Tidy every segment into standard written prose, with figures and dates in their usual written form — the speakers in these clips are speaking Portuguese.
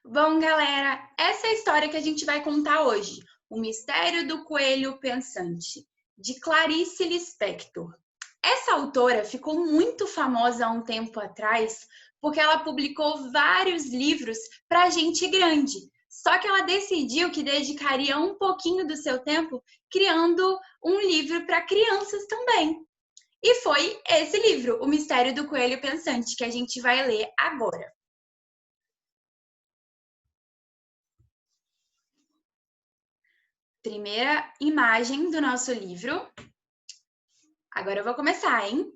Bom, galera, essa é a história que a gente vai contar hoje. O Mistério do Coelho Pensante, de Clarice Lispector. Essa autora ficou muito famosa há um tempo atrás porque ela publicou vários livros para gente grande. Só que ela decidiu que dedicaria um pouquinho do seu tempo criando um livro para crianças também. E foi esse livro, O Mistério do Coelho Pensante, que a gente vai ler agora. Primeira imagem do nosso livro. Agora eu vou começar, hein?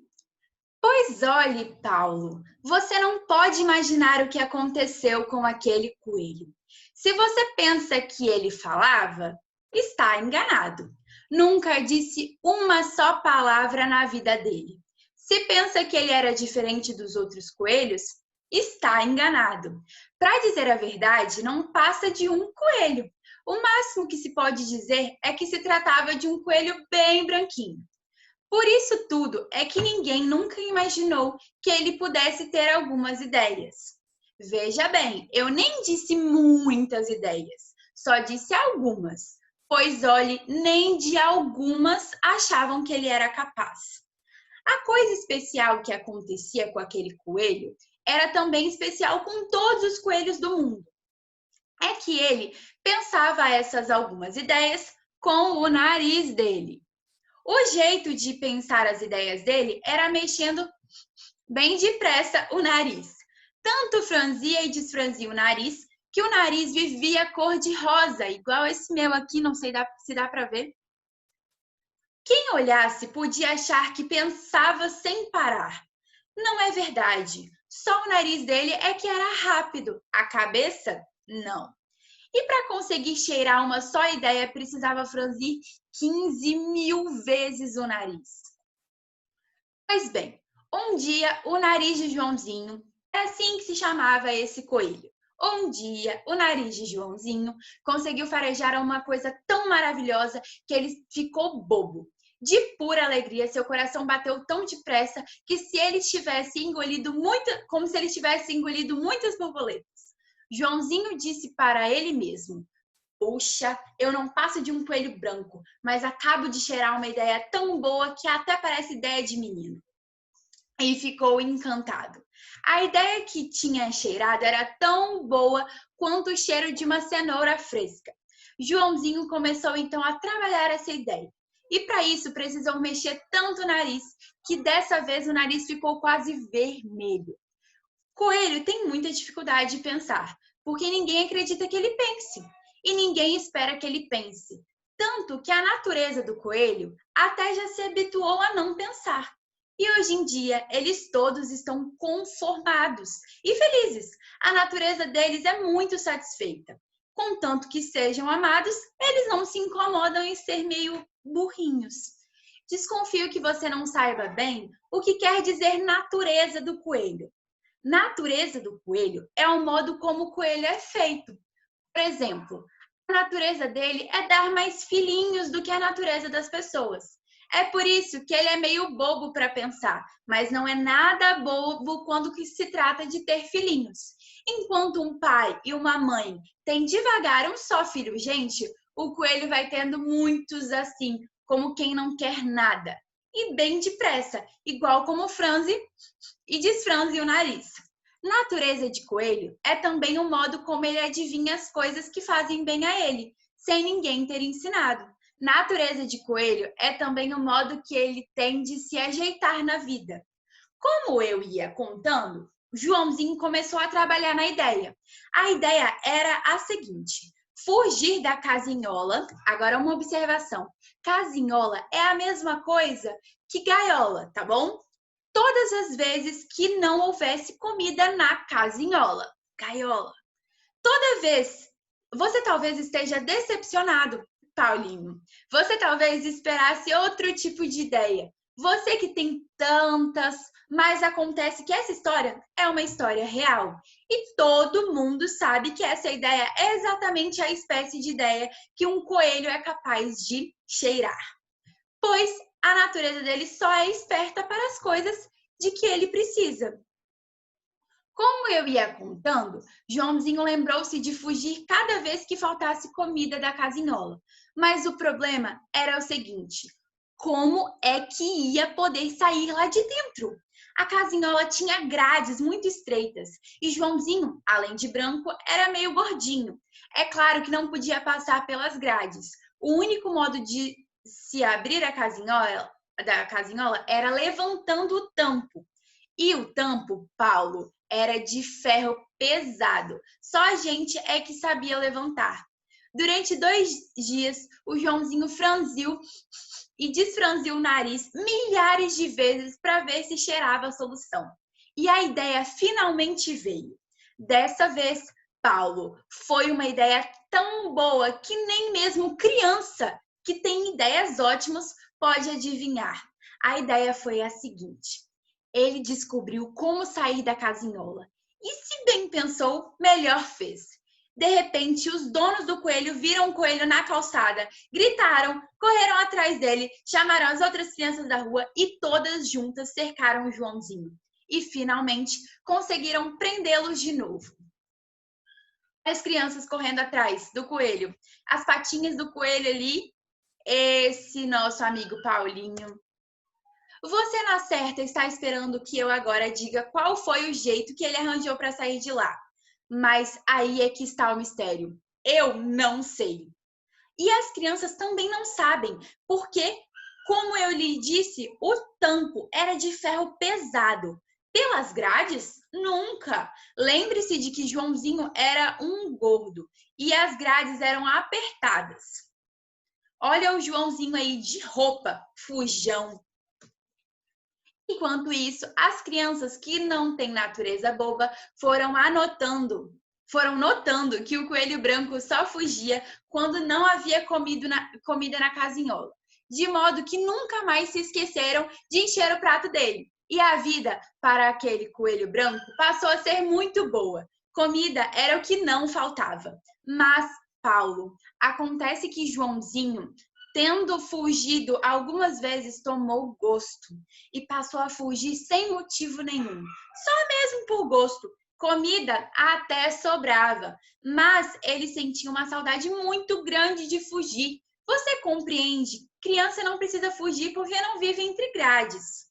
Pois olhe, Paulo, você não pode imaginar o que aconteceu com aquele coelho. Se você pensa que ele falava, está enganado. Nunca disse uma só palavra na vida dele. Se pensa que ele era diferente dos outros coelhos, está enganado. Para dizer a verdade, não passa de um coelho. O máximo que se pode dizer é que se tratava de um coelho bem branquinho. Por isso tudo é que ninguém nunca imaginou que ele pudesse ter algumas ideias. Veja bem, eu nem disse muitas ideias, só disse algumas, pois olhe, nem de algumas achavam que ele era capaz. A coisa especial que acontecia com aquele coelho era também especial com todos os coelhos do mundo. É que ele pensava essas algumas ideias com o nariz dele. O jeito de pensar as ideias dele era mexendo bem depressa o nariz. Tanto franzia e desfranzia o nariz, que o nariz vivia cor de rosa, igual esse meu aqui, não sei se dá para ver. Quem olhasse podia achar que pensava sem parar. Não é verdade. Só o nariz dele é que era rápido, a cabeça, não. E para conseguir cheirar uma só ideia, precisava franzir 15.000 vezes o nariz. Pois bem, um dia o nariz de Joãozinho, é assim que se chamava esse coelho. Um dia o nariz de Joãozinho conseguiu farejar uma coisa tão maravilhosa que ele ficou bobo. De pura alegria, seu coração bateu tão depressa que se ele tivesse engolido como se ele tivesse engolido muitas borboletas. Joãozinho disse para ele mesmo: Puxa, eu não passo de um coelho branco, mas acabo de cheirar uma ideia tão boa que até parece ideia de menino. E ficou encantado. A ideia que tinha cheirado era tão boa quanto o cheiro de uma cenoura fresca. Joãozinho começou então a trabalhar essa ideia. E para isso precisou mexer tanto o nariz que dessa vez o nariz ficou quase vermelho. Coelho tem muita dificuldade de pensar, porque ninguém acredita que ele pense e ninguém espera que ele pense. Tanto que a natureza do coelho até já se habituou a não pensar. E hoje em dia eles todos estão conformados e felizes. A natureza deles é muito satisfeita. Contanto que sejam amados, eles não se incomodam em ser meio burrinhos. Desconfio que você não saiba bem o que quer dizer natureza do coelho. Natureza do coelho é o modo como o coelho é feito. Por exemplo, a natureza dele é dar mais filhinhos do que a natureza das pessoas. É por isso que ele é meio bobo para pensar, mas não é nada bobo quando se trata de ter filhinhos. Enquanto um pai e uma mãe têm devagar um só filho, gente, o coelho vai tendo muitos assim, como quem não quer nada. E bem depressa, igual como franze e desfranze o nariz. Natureza de coelho é também o modo como ele adivinha as coisas que fazem bem a ele, sem ninguém ter ensinado. Natureza de coelho é também o modo que ele tem de se ajeitar na vida. Como eu ia contando, Joãozinho começou a trabalhar na ideia. A ideia era a seguinte: fugir da casinhola. Agora uma observação. Casinhola é a mesma coisa que gaiola, tá bom? Todas as vezes que não houvesse comida na casinhola, gaiola. Toda vez, você talvez esteja decepcionado, Paulinho. Você talvez esperasse outro tipo de ideia. Você que tem tantas, mas acontece que essa história é uma história real. E todo mundo sabe que essa ideia é exatamente a espécie de ideia que um coelho é capaz de cheirar. Pois a natureza dele só é esperta para as coisas de que ele precisa. Como eu ia contando, Joãozinho lembrou-se de fugir cada vez que faltasse comida da casinhola. Mas o problema era o seguinte: como é que ia poder sair lá de dentro? A casinhola tinha grades muito estreitas e Joãozinho, além de branco, era meio gordinho. É claro que não podia passar pelas grades. O único modo de se abrir a casinhola era levantando o tampo. E o tampo, Paulo, era de ferro pesado. Só a gente é que sabia levantar. Durante 2 dias, o Joãozinho franziu e desfranziu o nariz milhares de vezes para ver se cheirava a solução. E a ideia finalmente veio. Dessa vez, Paulo, foi uma ideia tão boa que nem mesmo criança que tem ideias ótimas pode adivinhar. A ideia foi a seguinte: ele descobriu como sair da casinhola. E se bem pensou, melhor fez. De repente, os donos do coelho viram o coelho na calçada, gritaram, correram atrás dele, chamaram as outras crianças da rua e todas juntas cercaram o Joãozinho. E finalmente conseguiram prendê-los de novo. As crianças correndo atrás do coelho, as patinhas do coelho ali, esse nosso amigo Paulinho. Você na certa está esperando que eu agora diga qual foi o jeito que ele arranjou para sair de lá. Mas aí é que está o mistério. Eu não sei. E as crianças também não sabem, porque, como eu lhe disse, o tampo era de ferro pesado. Pelas grades? Nunca! Lembre-se de que Joãozinho era um gordo e as grades eram apertadas. Olha o Joãozinho aí de roupa, fujão. Enquanto isso, as crianças que não têm natureza boba foram notando que o coelho branco só fugia quando não havia comida na casinhola, de modo que nunca mais se esqueceram de encher o prato dele. E a vida para aquele coelho branco passou a ser muito boa. Comida era o que não faltava. Mas, Paulo, acontece que Joãozinho, tendo fugido algumas vezes, tomou gosto e passou a fugir sem motivo nenhum, só mesmo por gosto. Comida até sobrava, mas ele sentia uma saudade muito grande de fugir. Você compreende? Criança não precisa fugir porque não vive entre grades.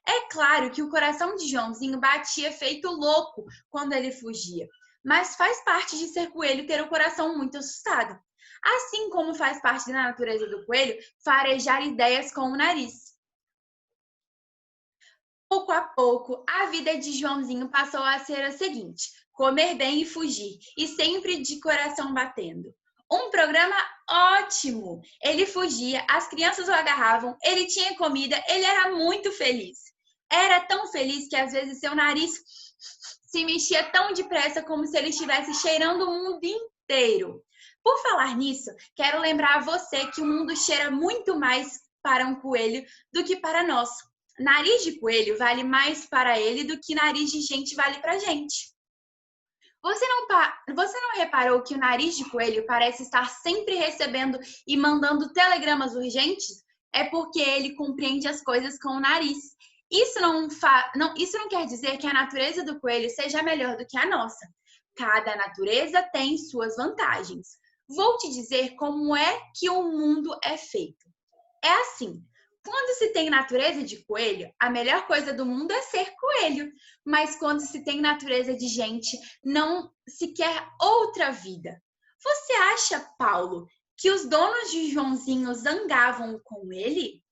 É claro que o coração de Joãozinho batia feito louco quando ele fugia, mas faz parte de ser coelho ter o coração muito assustado. Assim como faz parte da natureza do coelho farejar ideias com o nariz. Pouco a pouco, a vida de Joãozinho passou a ser a seguinte: comer bem e fugir, e sempre de coração batendo. Um programa ótimo! Ele fugia, as crianças o agarravam, ele tinha comida, ele era muito feliz. Era tão feliz que às vezes seu nariz se mexia tão depressa como se ele estivesse cheirando o mundo inteiro. Por falar nisso, quero lembrar a você que o mundo cheira muito mais para um coelho do que para nós. Nariz de coelho vale mais para ele do que nariz de gente vale para gente. Você não reparou que o nariz de coelho parece estar sempre recebendo e mandando telegramas urgentes? É porque ele compreende as coisas com o nariz. Isso não quer dizer que a natureza do coelho seja melhor do que a nossa. Cada natureza tem suas vantagens. Vou te dizer como é que o mundo é feito. É assim. Quando se tem natureza de coelho, a melhor coisa do mundo é ser coelho. Mas quando se tem natureza de gente, não se quer outra vida. Você acha, Paulo, que os donos de Joãozinho zangavam com ele?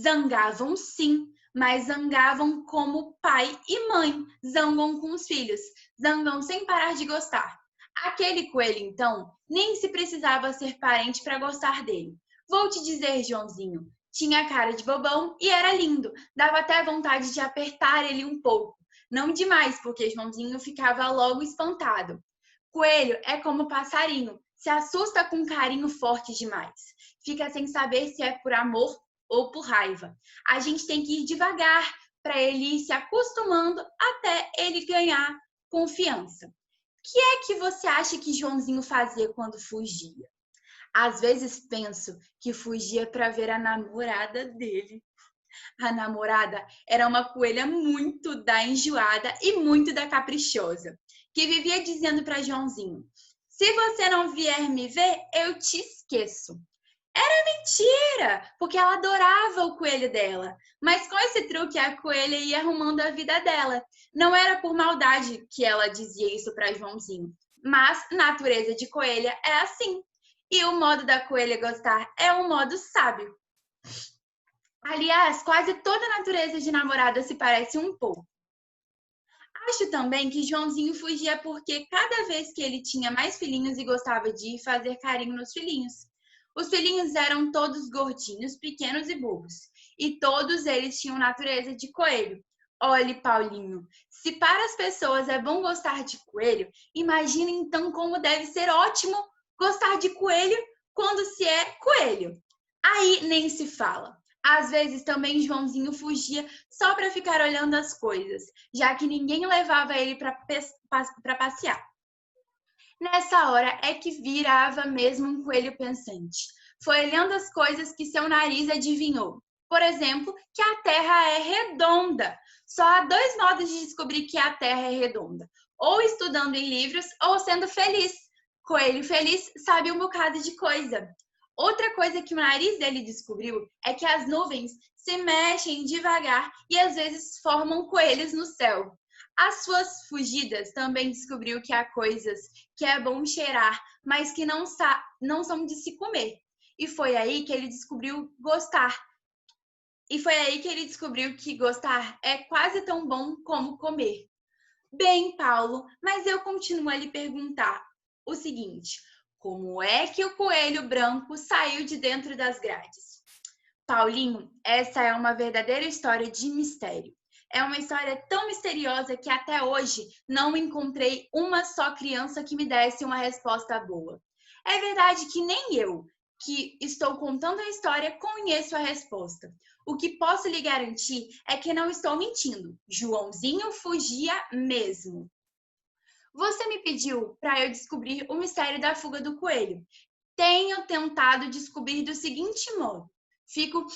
Zangavam sim, mas zangavam como pai e mãe zangam com os filhos. Zangam sem parar de gostar. Aquele coelho, então, nem se precisava ser parente para gostar dele. Vou te dizer, Joãozinho, tinha cara de bobão e era lindo. Dava até vontade de apertar ele um pouco. Não demais, porque Joãozinho ficava logo espantado. Coelho é como passarinho. Se assusta com carinho forte demais. Fica sem saber se é por amor ou por raiva. A gente tem que ir devagar para ele ir se acostumando até ele ganhar confiança. O que é que você acha que Joãozinho fazia quando fugia? Às vezes penso que fugia para ver a namorada dele. A namorada era uma coelha muito da enjoada e muito da caprichosa, que vivia dizendo para Joãozinho: se você não vier me ver, eu te esqueço. Mentira, porque ela adorava o coelho dela. Mas com esse truque, a coelha ia arrumando a vida dela. Não era por maldade que ela dizia isso para Joãozinho, mas natureza de coelha é assim. E o modo da coelha gostar é um modo sábio. Aliás, quase toda natureza de namorada se parece um pouco. Acho também que Joãozinho fugia porque cada vez que ele tinha mais filhinhos e gostava de fazer carinho nos filhinhos. Os filhinhos eram todos gordinhos, pequenos e burros, e todos eles tinham natureza de coelho. Olhe, Paulinho, se para as pessoas é bom gostar de coelho, imagine então como deve ser ótimo gostar de coelho quando se é coelho. Aí nem se fala. Às vezes também Joãozinho fugia só para ficar olhando as coisas, já que ninguém levava ele para passear. Nessa hora é que virava mesmo um coelho pensante. Foi olhando as coisas que seu nariz adivinhou. Por exemplo, que a Terra é redonda. Só há dois modos de descobrir que a Terra é redonda: ou estudando em livros ou sendo feliz. Coelho feliz sabe um bocado de coisa. Outra coisa que o nariz dele descobriu é que as nuvens se mexem devagar e às vezes formam coelhos no céu. As suas fugidas também descobriu que há coisas que é bom cheirar, mas que não são de se comer. E foi aí que ele descobriu gostar. E foi aí que ele descobriu que gostar é quase tão bom como comer. Bem, Paulo, mas eu continuo a lhe perguntar o seguinte: como é que o coelho branco saiu de dentro das grades? Paulinho, essa é uma verdadeira história de mistério. É uma história tão misteriosa que até hoje não encontrei uma só criança que me desse uma resposta boa. É verdade que nem eu, que estou contando a história, conheço a resposta. O que posso lhe garantir é que não estou mentindo. Joãozinho fugia mesmo. Você me pediu para eu descobrir o mistério da fuga do coelho. Tenho tentado descobrir do seguinte modo: fico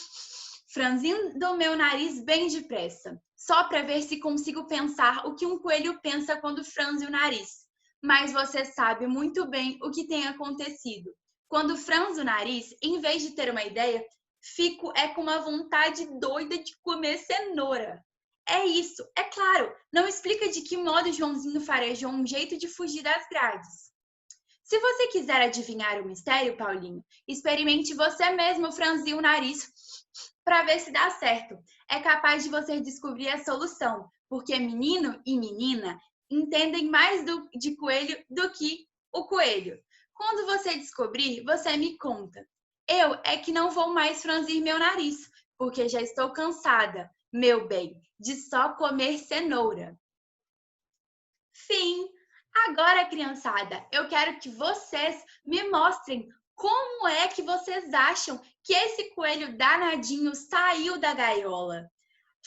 franzindo o meu nariz bem depressa, só para ver se consigo pensar o que um coelho pensa quando franze o nariz. Mas você sabe muito bem o que tem acontecido. Quando franzo o nariz, em vez de ter uma ideia, fico com uma vontade doida de comer cenoura. É isso, é claro, não explica de que modo Joãozinho farejou um jeito de fugir das grades. Se você quiser adivinhar o mistério, Paulinho, experimente você mesmo franzir o nariz para ver se dá certo. É capaz de você descobrir a solução, porque menino e menina entendem mais de coelho do que o coelho. Quando você descobrir, você me conta. Eu é que não vou mais franzir meu nariz, porque já estou cansada, meu bem, de só comer cenoura. Fim! Agora, criançada, eu quero que vocês me mostrem como é que vocês acham que esse coelho danadinho saiu da gaiola.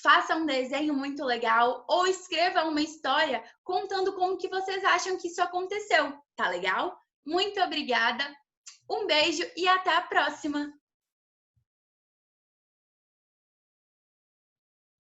Faça um desenho muito legal ou escreva uma história contando como que vocês acham que isso aconteceu. Tá legal? Muito obrigada, um beijo e até a próxima!